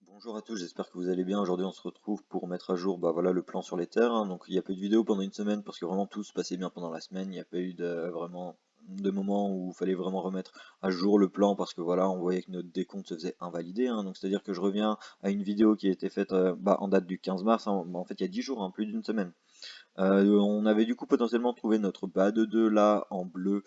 Bonjour à tous, j'espère que vous allez bien. Aujourd'hui, on se retrouve pour mettre à jour voilà, le plan sur les terres, hein. Donc, il n'y a pas eu de vidéo pendant une semaine parce que vraiment tout se passait bien pendant la semaine. Il n'y a pas eu vraiment de moment où il fallait vraiment remettre à jour le plan parce que voilà, on voyait que notre décompte se faisait invalider, hein. Donc, c'est-à-dire que je reviens à une vidéo qui a été faite en date du 15 mars, hein. En fait, il y a 10 jours, hein, plus d'une semaine. On avait du coup potentiellement trouvé notre bas de 2 là en bleu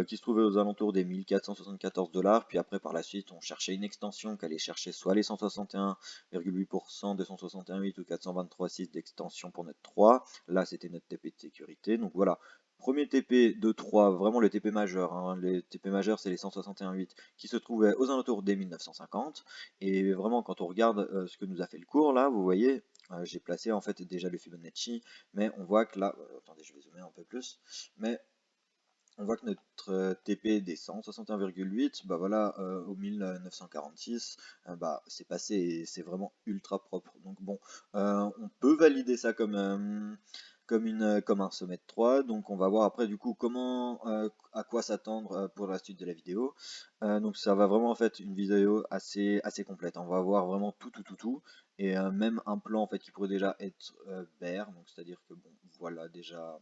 qui se trouvait aux alentours des 1474 $. Puis après par la suite on cherchait une extension qui allait chercher soit les 161,8%, 261,8 ou 423,6 d'extension pour notre 3. Là c'était notre TP de sécurité. Donc voilà. Premier TP de 3, vraiment le TP majeur, hein. Les TP majeurs c'est les 161,8 qui se trouvaient aux alentours des 1950. Et vraiment quand on regarde ce que nous a fait le cours là, vous voyez, j'ai placé en fait déjà le Fibonacci, mais on voit que là, attendez, je vais zoomer un peu plus, mais on voit que notre TP descend 61,8, bah voilà, au 1946, c'est passé et c'est vraiment ultra propre. Donc bon, on peut valider ça comme un sommet de 3, donc on va voir après du coup comment, à quoi s'attendre pour la suite de la vidéo. Donc ça va vraiment en fait une vidéo assez complète. On va voir vraiment tout, et même un plan en fait qui pourrait déjà être bear, donc c'est-à-dire que bon, voilà déjà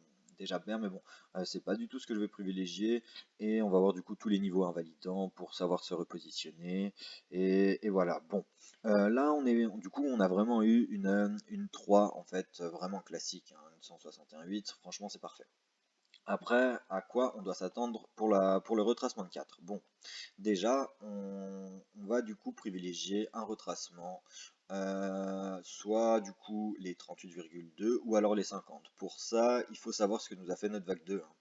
bear, mais bon. C'est pas du tout ce que je vais privilégier et on va voir du coup tous les niveaux invalidants pour savoir se repositionner et voilà. Bon, là du coup on a vraiment eu une 3 en fait vraiment classique, hein, une 161,8. Franchement c'est parfait. Après, à quoi on doit s'attendre pour le retracement de 4? Bon, déjà, on va du coup privilégier un retracement, soit du coup les 38,2 ou alors les 50. Pour ça, il faut savoir ce que nous a fait notre vague 2, hein.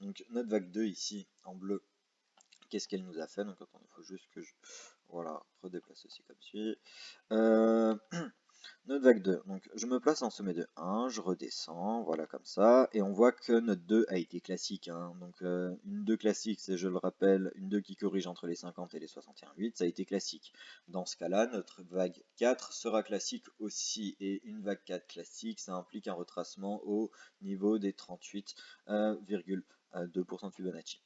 Donc notre vague 2 ici en bleu, qu'est-ce qu'elle nous a fait? Donc attendez, il faut juste que je voilà, redéplace ceci comme suit. Euh, Notre vague 2, donc je me place en sommet de 1, je redescends, voilà comme ça, et on voit que notre 2 a été classique, hein. Donc une 2 classique, c'est, je le rappelle, une 2 qui corrige entre les 50 et les 61,8, ça a été classique. Dans ce cas-là, notre vague 4 sera classique aussi, et une vague 4 classique, ça implique un retracement au niveau des 38,2% de Fibonacci.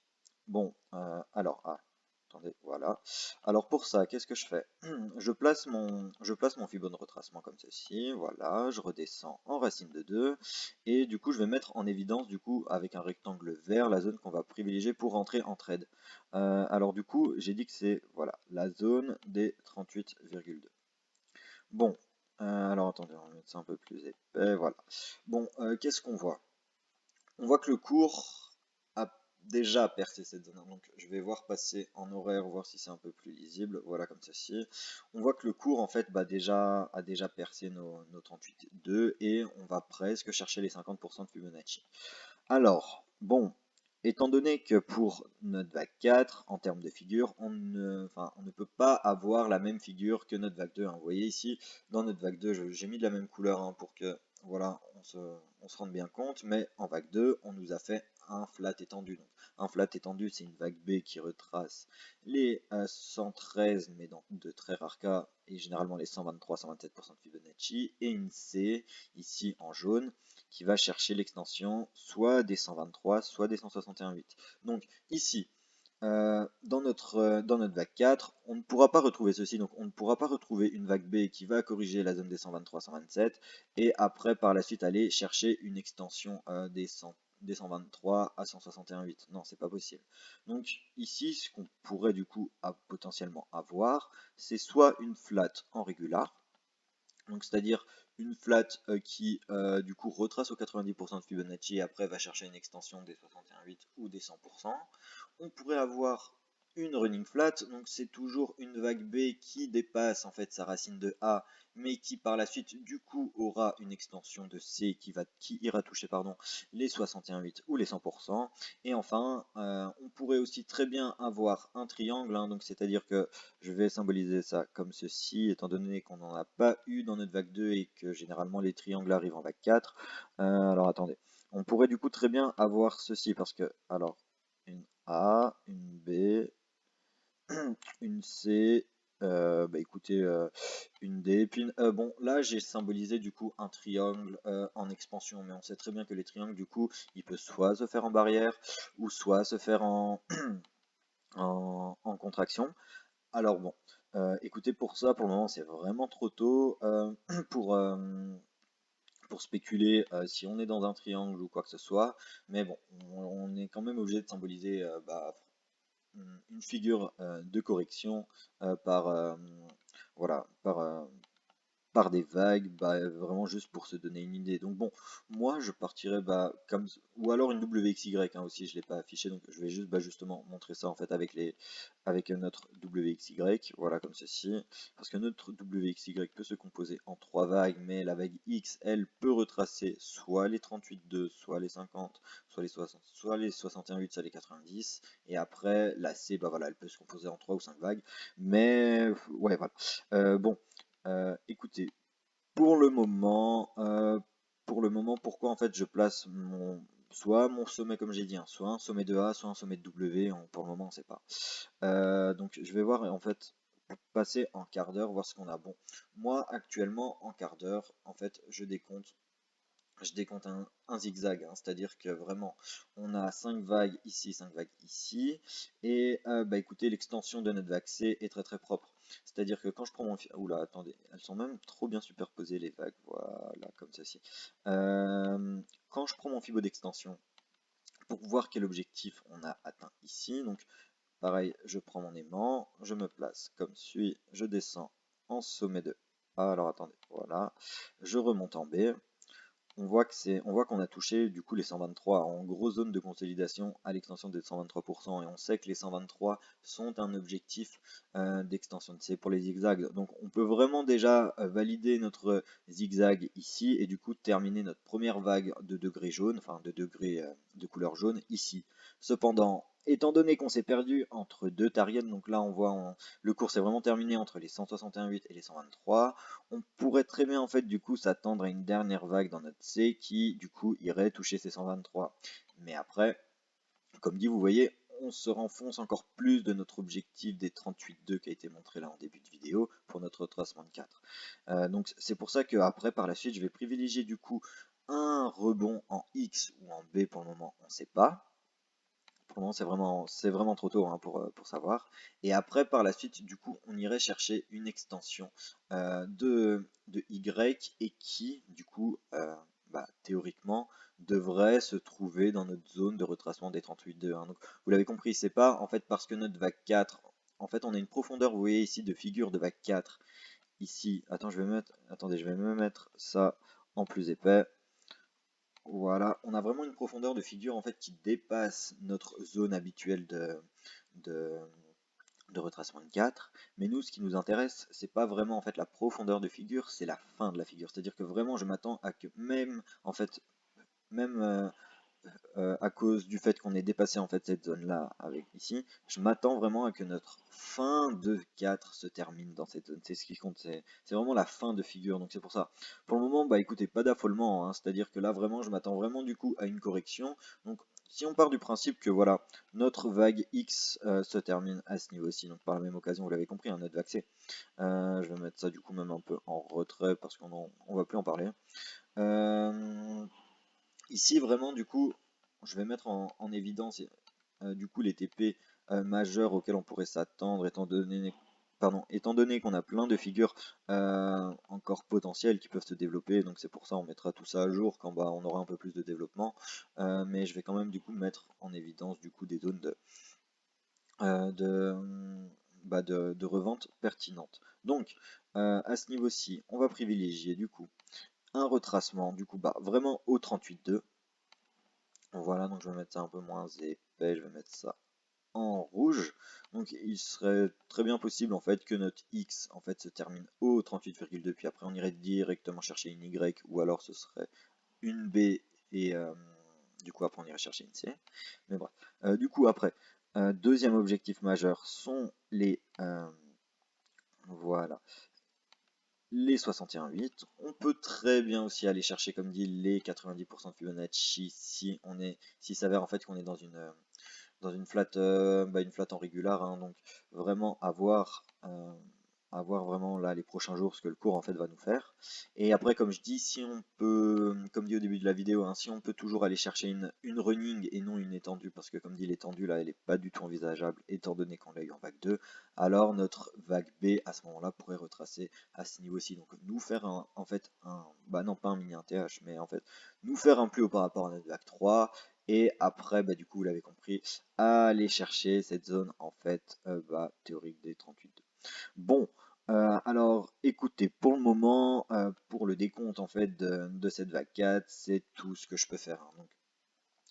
Bon, attendez, voilà. Alors pour ça, qu'est-ce que je fais? Je place mon Fibon de retracement comme ceci, voilà, je redescends en racine de 2, et du coup je vais mettre en évidence, du coup, avec un rectangle vert, la zone qu'on va privilégier pour rentrer en trade. Alors du coup, j'ai dit que c'est, voilà, la zone des 38,2. Bon, alors attendez, on va mettre ça un peu plus épais, voilà. Bon, qu'est-ce qu'on voit? On voit que le cours a déjà percé cette zone, hein. Donc je vais voir passer en horaire, voir si c'est un peu plus lisible. Voilà, comme ceci. On voit que le cours en fait a déjà percé nos 38,2 et on va presque chercher les 50% de Fibonacci. Alors, bon, étant donné que pour notre vague 4, en termes de figure, on ne peut pas avoir la même figure que notre vague 2, hein. Vous voyez ici, dans notre vague 2, j'ai mis de la même couleur, hein, pour que voilà, on se rende bien compte, mais en vague 2, on nous a fait un flat étendu. Donc, un flat étendu, c'est une vague B qui retrace les 113, mais dans de très rares cas, et généralement les 123-127% de Fibonacci, et une C, ici en jaune, qui va chercher l'extension soit des 123, soit des 161,8. Donc ici, dans notre vague 4, on ne pourra pas retrouver ceci, donc on ne pourra pas retrouver une vague B qui va corriger la zone des 123-127 et après par la suite aller chercher une extension des 123 à 161,8. Non, c'est pas possible. Donc ici, ce qu'on pourrait du coup potentiellement avoir, c'est soit une flat en régular, donc c'est-à-dire une flat qui du coup retrace aux 90% de Fibonacci et après va chercher une extension des 61,8 ou des 100%. On pourrait avoir une running flat, donc c'est toujours une vague B qui dépasse en fait sa racine de A, mais qui par la suite du coup aura une extension de C qui ira toucher les 61,8 ou les 100%. Et enfin, on pourrait aussi très bien avoir un triangle, hein, donc c'est-à-dire que je vais symboliser ça comme ceci, étant donné qu'on n'en a pas eu dans notre vague 2 et que généralement les triangles arrivent en vague 4. Alors attendez, on pourrait du coup très bien avoir ceci, parce que, alors, une A, une B, une C, écoutez, une D, puis bon, là j'ai symbolisé du coup un triangle en expansion, mais on sait très bien que les triangles, du coup, il peut soit se faire en barrière, ou soit se faire en contraction. Alors bon, Écoutez, pour ça, pour le moment, c'est vraiment trop tôt pour, pour spéculer si on est dans un triangle ou quoi que ce soit. Mais bon, on est quand même obligé de symboliser une figure de correction par, voilà, par des vagues, vraiment juste pour se donner une idée. Donc bon, moi je partirais comme ou alors une WXY hein, aussi, je l'ai pas affiché, donc je vais juste justement montrer ça en fait avec notre WXY, voilà comme ceci, parce que notre WXY peut se composer en trois vagues, mais la vague X, elle peut retracer soit les 38,2, soit les 50, soit les 60, soit les 61,8, soit les 90, et après la C, voilà, elle peut se composer en 3 ou 5 vagues, mais ouais voilà. Bon, écoutez, pour le moment, pourquoi en fait je place soit mon sommet comme j'ai dit, hein, soit un sommet de A, soit un sommet de W, pour le moment on sait pas. Donc je vais voir en fait passer en quart d'heure, voir ce qu'on a. Bon, moi actuellement en quart d'heure, en fait je décompte un zigzag, hein, c'est-à-dire que vraiment, on a 5 vagues ici, 5 vagues ici, et écoutez, l'extension de notre vague C est très très propre. C'est-à-dire que quand je prends mon... Oula, attendez, elles sont même trop bien superposées les vagues, voilà, comme ceci. Quand je prends mon fibo d'extension, pour voir quel objectif on a atteint ici, donc pareil, je prends mon aimant, je me place comme suit, je descends en sommet de A, alors attendez, voilà, je remonte en B, on voit qu'on a touché du coup les 123 en grosse zone de consolidation à l'extension des 123% et on sait que les 123 sont un objectif d'extension de C pour les zigzags. Donc on peut vraiment déjà valider notre zigzag ici et du coup terminer notre première vague de degrés jaune, enfin de degrés de couleur jaune ici. Cependant, étant donné qu'on s'est perdu entre deux targets, donc là on voit le cours s'est vraiment terminé entre les 161,8 et les 123, on pourrait très bien en fait du coup s'attendre à une dernière vague dans notre C qui du coup irait toucher ces 123. Mais après, comme dit, vous voyez, on se renfonce encore plus de notre objectif des 38,2 qui a été montré là en début de vidéo pour notre retracement de 4. Donc c'est pour ça que après par la suite je vais privilégier du coup un rebond en X ou en B pour le moment, on ne sait pas. Pour le moment, c'est vraiment trop tôt hein, pour savoir. Et après, par la suite, du coup, on irait chercher une extension de Y et qui, du coup, théoriquement, devrait se trouver dans notre zone de retracement des 38,2. Hein. Donc, vous l'avez compris, c'est pas en fait parce que notre vague 4, en fait, on a une profondeur, vous voyez ici, de figure de vague 4. Ici, attendez, je vais me mettre ça en plus épais. Voilà, on a vraiment une profondeur de figure en fait qui dépasse notre zone habituelle de, de retracement de 4. Mais nous, ce qui nous intéresse, c'est pas vraiment en fait la profondeur de figure, c'est la fin de la figure. C'est-à-dire que vraiment, je m'attends à que même en fait, même à cause du fait qu'on ait dépassé en fait cette zone-là avec ici, je m'attends vraiment à que notre fin de 4 se termine dans cette zone. C'est ce qui compte, c'est vraiment la fin de figure. Donc c'est pour ça. Pour le moment, écoutez, pas d'affolement, hein, c'est-à-dire que là vraiment, je m'attends vraiment du coup à une correction. Donc si on part du principe que voilà, notre vague X se termine à ce niveau-ci, donc par la même occasion, vous l'avez compris, hein, notre vague C, je vais mettre ça du coup même un peu en retrait parce qu'on va plus en parler. Ici vraiment du coup, je vais mettre en évidence du coup les TP majeurs auxquels on pourrait s'attendre étant donné qu'on a plein de figures encore potentielles qui peuvent se développer, donc c'est pour ça on mettra tout ça à jour quand on aura un peu plus de développement, mais je vais quand même du coup mettre en évidence du coup des zones euh, de, de revente pertinentes. Donc à ce niveau-ci, on va privilégier du coup un retracement du coup vraiment au 38,2. Voilà, donc je vais mettre ça un peu moins épais, je vais mettre ça en rouge. Donc il serait très bien possible en fait que notre X en fait se termine au 38,2 puis après on irait directement chercher une Y ou alors ce serait une B et du coup après on irait chercher une C. Mais bref. Du coup après, deuxième objectif majeur sont voilà, les 61,8. On peut très bien aussi aller chercher, comme dit, les 90% de Fibonacci si s'il s'avère en fait qu'on est dans une flat en régular, hein, donc vraiment à voir vraiment là les prochains jours ce que le cours en fait va nous faire. Et après, comme je dis, si on peut, comme dit au début de la vidéo, hein, si on peut toujours aller chercher une running et non une étendue, parce que comme dit l'étendue là, elle est pas du tout envisageable étant donné qu'on l'a eu en vague 2, alors notre vague B à ce moment-là pourrait retracer à ce niveau-ci. Donc nous faire en fait bah non pas un mini 1TH, mais en fait nous faire un plus haut par rapport à notre vague 3, et après, bah, du coup, vous l'avez compris, aller chercher cette zone en fait bah, théorique des 38,2. Bon, alors écoutez, pour le moment, pour le décompte en fait de cette vague 4, c'est tout ce que je peux faire, hein. Donc,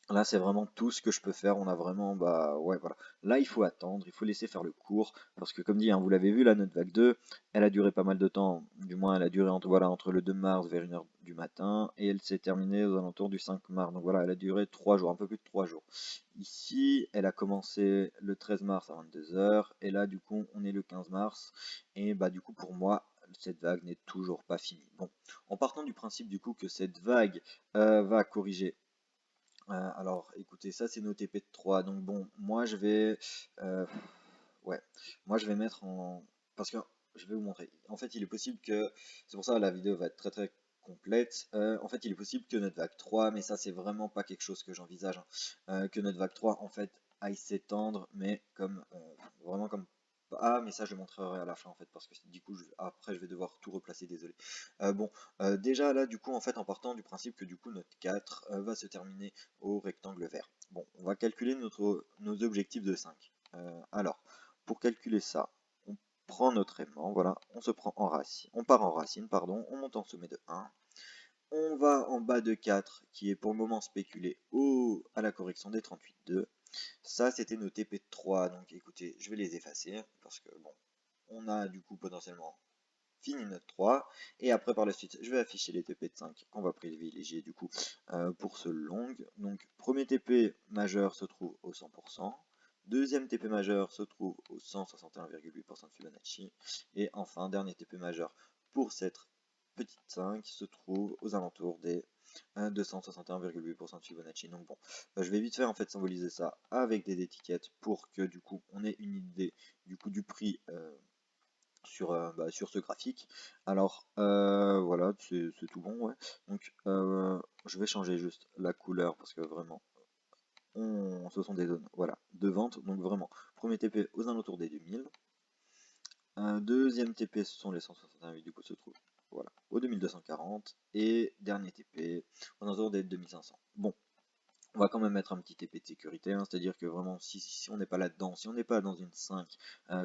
là, c'est vraiment tout ce que je peux faire. On a vraiment, bah ouais, voilà. Là, il faut attendre, il faut laisser faire le cours, parce que comme dit, hein, vous l'avez vu, là, notre vague 2, elle a duré pas mal de temps. Du moins, elle a duré entre, voilà, entre le 2 mars vers 1h du matin, et elle s'est terminée aux alentours du 5 mars. Donc voilà, elle a duré 3 jours, un peu plus de 3 jours. Ici, elle a commencé le 13 mars à 22h, et là, du coup, on est le 15 mars, et bah du coup, pour moi, cette vague n'est toujours pas finie. Bon, en partant du principe du coup que cette vague va corriger. Alors, écoutez, ça c'est nos TP de 3. Donc bon, moi je vais, ouais, moi je vais mettre en, parce que je vais vous montrer. En fait, il est possible que, c'est pour ça que la vidéo va être très très complète. En fait, il est possible que notre vague 3, mais ça c'est vraiment pas quelque chose que j'envisage, hein, que notre vague 3 en fait aille s'étendre, mais comme vraiment comme mais ça je le montrerai à la fin en fait parce que du coup après je vais devoir tout replacer, désolé. Bon, déjà là du coup en fait en partant du principe que du coup notre 4 va se terminer au rectangle vert. Bon, on va calculer nos objectifs de 5. Alors, pour calculer ça, on prend notre aimant, voilà, on se prend en racine, on part en racine, pardon, on monte en sommet de 1, on va en bas de 4, qui est pour le moment spéculé à la correction des 38,2. Ça, c'était nos TP de 3, donc écoutez, je vais les effacer, parce que bon, on a du coup potentiellement fini notre 3, et après par la suite je vais afficher les TP de 5 qu'on va privilégier du coup pour ce long. Donc premier TP majeur se trouve au 100%, deuxième TP majeur se trouve au 161,8% de Fibonacci, et enfin dernier TP majeur pour cette petite 5 se trouve aux alentours des 261,8% de Fibonacci. Donc bon, je vais vite faire en fait symboliser ça avec des étiquettes pour que du coup on ait une idée du coup du prix sur ce graphique. Alors voilà, c'est tout bon, ouais. Donc je vais changer juste la couleur parce que vraiment, ce sont des zones voilà, de vente. Donc vraiment, premier TP aux alentours des 2000. Deuxième TP, ce sont les 168, du coup se trouve voilà, aux 2240. Et dernier TP aux alentours des 2500. Bon, on va quand même mettre un petit TP de sécurité, hein, c'est-à-dire que vraiment si on n'est pas là-dedans, si on n'est pas dans une 5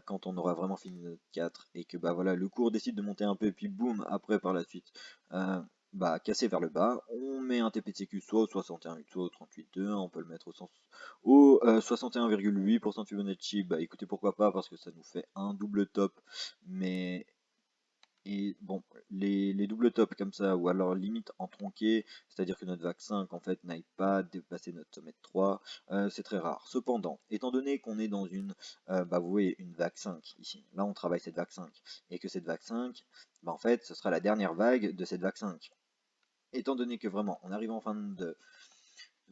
quand on aura vraiment fini notre 4 et que bah voilà le cours décide de monter un peu et puis boum après par la suite bah casser vers le bas, on met un TP de sécu soit au 61,8 soit au 38,2, on peut le mettre au 61,8% de Fibonacci, bah écoutez pourquoi pas parce que ça nous fait un double top, mais et bon, les doubles tops comme ça, ou alors limite en tronqué, c'est-à-dire que notre vague 5 en fait n'aille pas dépasser notre sommet de 3, c'est très rare. Cependant, étant donné qu'on est dans une, bah vous voyez, une vague 5 ici, là on travaille cette vague 5, et que cette vague 5, bah en fait ce sera la dernière vague de cette vague 5. Étant donné que vraiment on arrive en fin de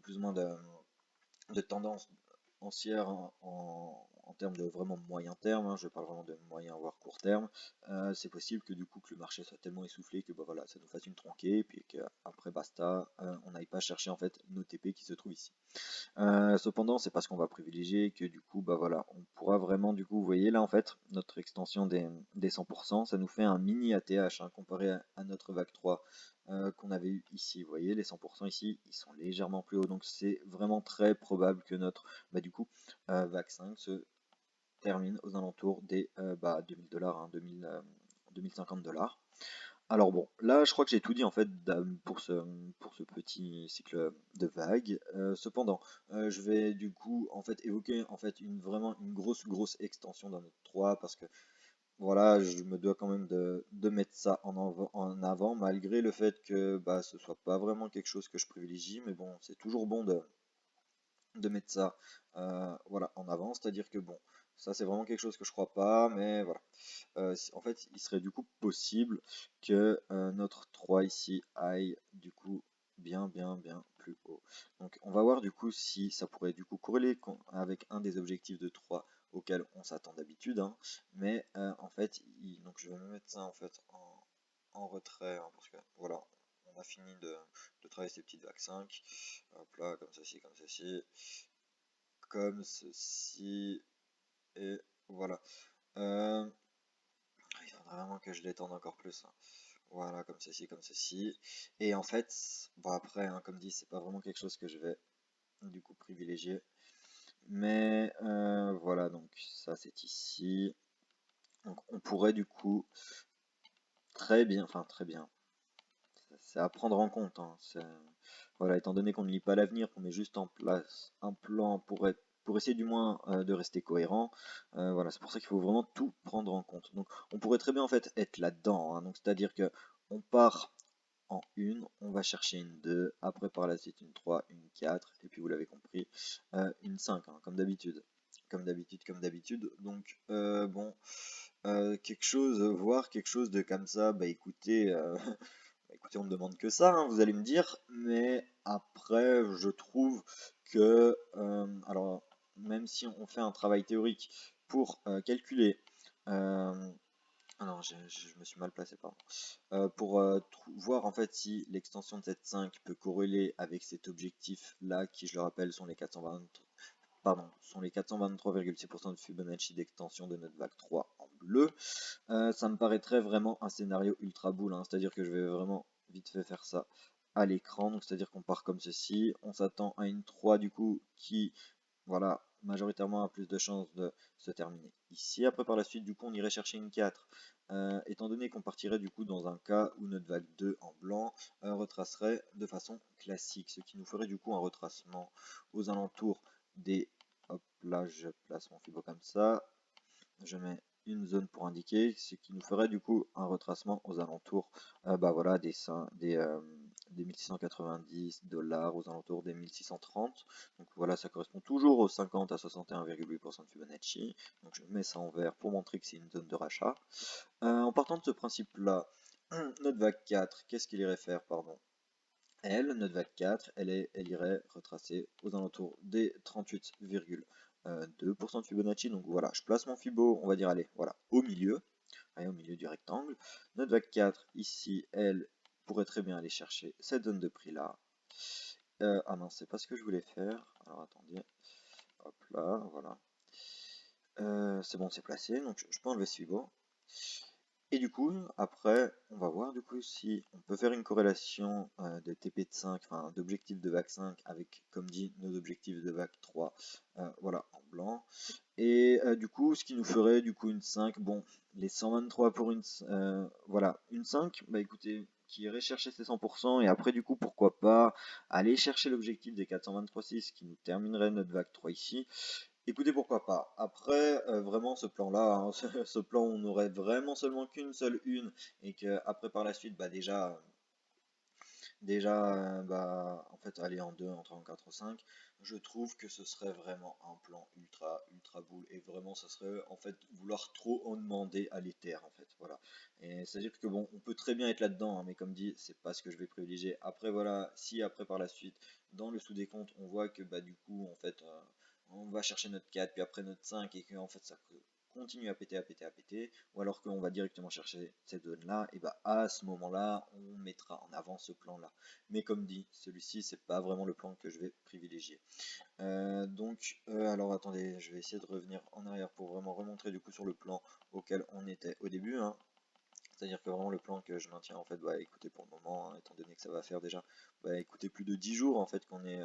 plus ou moins de tendance haussière en termes de vraiment moyen terme, hein, je parle vraiment de moyen voire court terme, c'est possible que du coup que le marché soit tellement essoufflé que bah, voilà, ça nous fasse une tronquée et puis qu'après basta, on n'aille pas chercher en fait nos TP qui se trouvent ici. Cependant, c'est parce qu'on va privilégier que du coup, bah voilà, on pourra vraiment, du coup, vous voyez là en fait, notre extension des 100%, ça nous fait un mini ATH hein, comparé à notre vague 3 qu'on avait eu ici. Vous voyez, les 100% ici, ils sont légèrement plus hauts, donc c'est vraiment très probable que notre, bah, du coup, vague 5 se termine aux alentours des 2000 $, hein, 2050 $. Alors bon, là je crois que j'ai tout dit en fait pour ce petit cycle de vagues. Cependant, je vais du coup en fait évoquer en fait vraiment une grosse extension dans notre 3 parce que voilà, je me dois quand même de mettre ça en avant malgré le fait que bah, ce soit pas vraiment quelque chose que je privilégie, mais bon, c'est toujours bon de mettre ça voilà, en avant, c'est-à-dire que bon, ça c'est vraiment quelque chose que je crois pas, mais voilà. En fait, il serait du coup possible que notre 3 ici aille du coup bien plus haut. Donc on va voir du coup si ça pourrait du coup corréler avec un des objectifs de 3 auquel on s'attend d'habitude, hein. Mais en fait, donc je vais me mettre ça en fait en retrait, hein, parce que voilà, on a fini de travailler ces petites vagues 5. Hop là, comme ceci, comme ceci, et voilà. Il faudra vraiment que je l'étende encore plus, hein. Voilà, comme ceci. Et en fait, bon après, hein, comme dit, c'est pas vraiment quelque chose que je vais du coup privilégier. Mais voilà, donc ça c'est ici. Donc on pourrait du coup très bien, enfin très bien, c'est à prendre en compte, hein. Voilà, étant donné qu'on ne lit pas l'avenir, qu'on met juste en place un plan pour essayer du moins de rester cohérent. Voilà, c'est pour ça qu'il faut vraiment tout prendre en compte. Donc on pourrait très bien en fait être là-dedans, hein. Donc c'est-à-dire que on part en une, on va chercher une 2, après par la suite une 3, une 4, et puis vous l'avez compris, une 5, hein, comme d'habitude. Comme d'habitude. Donc, bon, quelque chose, voir quelque chose de comme ça, bah écoutez, bah, écoutez, on ne demande que ça, hein, vous allez me dire, mais après, je trouve que, alors, même si on fait un travail théorique pour calculer, ah non, je me suis mal placé, pardon. Pour voir en fait si l'extension de cette 5 peut corréler avec cet objectif-là, qui je le rappelle sont les 420, pardon, sont les 423,6% de Fibonacci d'extension de notre vague 3 en bleu. Ça me paraîtrait vraiment un scénario ultra boule, hein, c'est-à-dire que je vais vraiment vite fait faire ça à l'écran, donc c'est-à-dire qu'on part comme ceci, on s'attend à une 3 du coup qui, voilà, majoritairement a plus de chances de se terminer ici. Après par la suite du coup on irait chercher une 4, étant donné qu'on partirait du coup dans un cas où notre vague 2 en blanc retracerait de façon classique, ce qui nous ferait du coup un retracement aux alentours des, hop là je place mon fibo comme ça, je mets une zone pour indiquer, ce qui nous ferait du coup un retracement aux alentours bah voilà, des 1690 $, aux alentours des 1630. Donc voilà, ça correspond toujours aux 50 à 61,8% de Fibonacci. Donc je mets ça en vert pour montrer que c'est une zone de rachat. En partant de ce principe-là, notre vague 4, qu'est-ce qu'il irait faire, pardon? Notre vague 4, elle irait retracer aux alentours des 38,2% de Fibonacci. Donc voilà, je place mon Fibo, on va dire, allez, voilà, au milieu, allez, au milieu du rectangle. Notre vague 4, ici, elle pourrait très bien aller chercher cette zone de prix là. Ah non, c'est pas ce que je voulais faire. Alors attendez, hop là, voilà. C'est bon, c'est placé, donc je peux enlever ce Fibo. Et du coup, après, on va voir du coup si on peut faire une corrélation de TP de 5, enfin d'objectifs de vague 5 avec, comme dit, nos objectifs de vague 3, voilà, en blanc. Et du coup, ce qui nous ferait du coup une 5, bon, les 123 pour une, voilà, une 5, bah écoutez, qui irait chercher ses 100%, et après du coup, pourquoi pas aller chercher l'objectif des 423,6 qui nous terminerait notre vague 3 ici. Écoutez, pourquoi pas. Après, vraiment, ce plan-là, hein, ce plan où on n'aurait vraiment seulement qu'une seule une, et que après par la suite, bah déjà, bah, en fait, aller en 2, entrer en 4 ou 5, je trouve que ce serait vraiment un plan ultra boule, et vraiment, ce serait en fait vouloir trop en demander à l'éther, en fait, voilà. Et c'est-à-dire que bon, on peut très bien être là-dedans, hein, mais comme dit, c'est pas ce que je vais privilégier. Après, voilà, si après par la suite, dans le sous-décompte, on voit que bah du coup, en fait, on va chercher notre 4, puis après notre 5, et que en fait, ça continue à péter, ou alors qu'on va directement chercher cette zone-là, et bah à ce moment-là, on mettra en avant ce plan-là. Mais comme dit, celui-ci, c'est pas vraiment le plan que je vais privilégier. Alors attendez, je vais essayer de revenir en arrière pour vraiment remontrer du coup sur le plan auquel on était au début, hein. C'est-à-dire que vraiment le plan que je maintiens en fait, bah écoutez pour le moment, hein, étant donné que ça va faire déjà, bah écoutez plus de 10 jours en fait qu'on est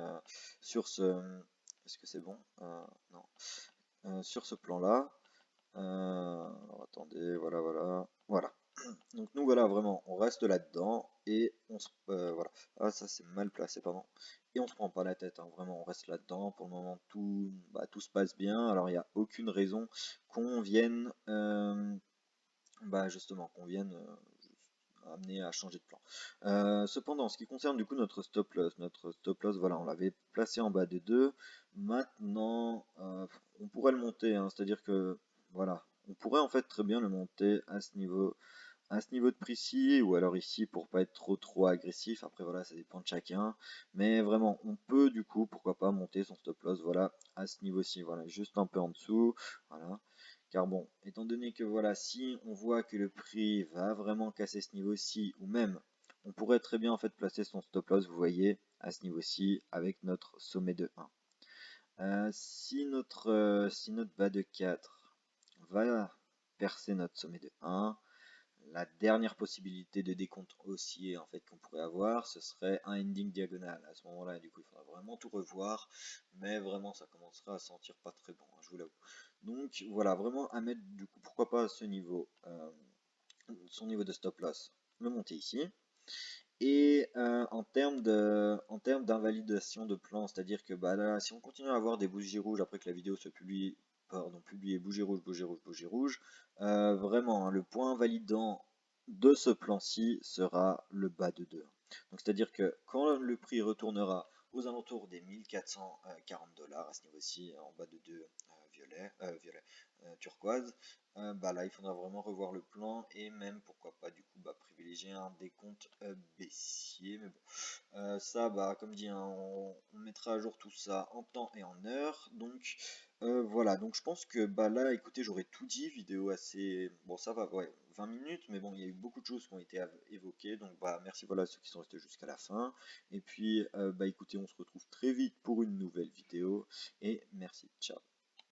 sur ce... Est-ce que c'est bon? Non. Sur ce plan-là. Alors attendez, voilà. Donc nous voilà vraiment, on reste là-dedans et on se, voilà. Ah ça c'est mal placé, pardon. Et on se prend pas la tête, hein, vraiment, on reste là-dedans. Pour le moment tout, bah, tout se passe bien. Alors il n'y a aucune raison qu'on vienne, bah justement, qu'on vienne amener à changer de plan. Cependant, en ce qui concerne du coup notre stop loss, voilà, on l'avait placé en bas des deux. Maintenant, on pourrait le monter, hein, c'est-à-dire que voilà, on pourrait en fait très bien le monter à ce niveau, à ce niveau de prix-ci, ou alors ici pour pas être trop agressif. Après voilà, ça dépend de chacun. Mais vraiment, on peut du coup, pourquoi pas, monter son stop loss, voilà, à ce niveau-ci, voilà, juste un peu en dessous, voilà. Car bon, étant donné que voilà, si on voit que le prix va vraiment casser ce niveau-ci, ou même, on pourrait très bien en fait placer son stop loss, vous voyez, à ce niveau-ci, avec notre sommet de 1. Si notre bas de 4 va percer notre sommet de 1, la dernière possibilité de décompte haussier en fait qu'on pourrait avoir, ce serait un ending diagonal. À ce moment-là, du coup, il faudra vraiment tout revoir, mais vraiment, ça commencera à sentir pas très bon, hein, je vous l'avoue. Donc voilà, vraiment à mettre du coup, pourquoi pas à ce niveau, son niveau de stop loss, le monter ici. Et en termes d'invalidation de plan, c'est-à-dire que bah là, si on continue à avoir des bougies rouges après que la vidéo se publie, pardon, publier bougie rouge, bougie rouge, bougie rouge, vraiment, hein, le point validant de ce plan-ci sera le bas de 2. Donc c'est-à-dire que quand le prix retournera aux alentours des 1440 $ à ce niveau-ci, en bas de 2 turquoise, bah là il faudra vraiment revoir le plan et même pourquoi pas du coup bah, privilégier un décompte baissier. Mais bon, ça bah comme dit, hein, on mettra à jour tout ça en temps et en heure. Donc voilà, donc je pense que bah là écoutez, j'aurais tout dit, vidéo assez bon, ça va, ouais, 20 minutes, mais bon, il y a eu beaucoup de choses qui ont été évoquées. Donc bah merci, voilà, ceux qui sont restés jusqu'à la fin. Et puis bah écoutez, on se retrouve très vite pour une nouvelle vidéo et merci, ciao.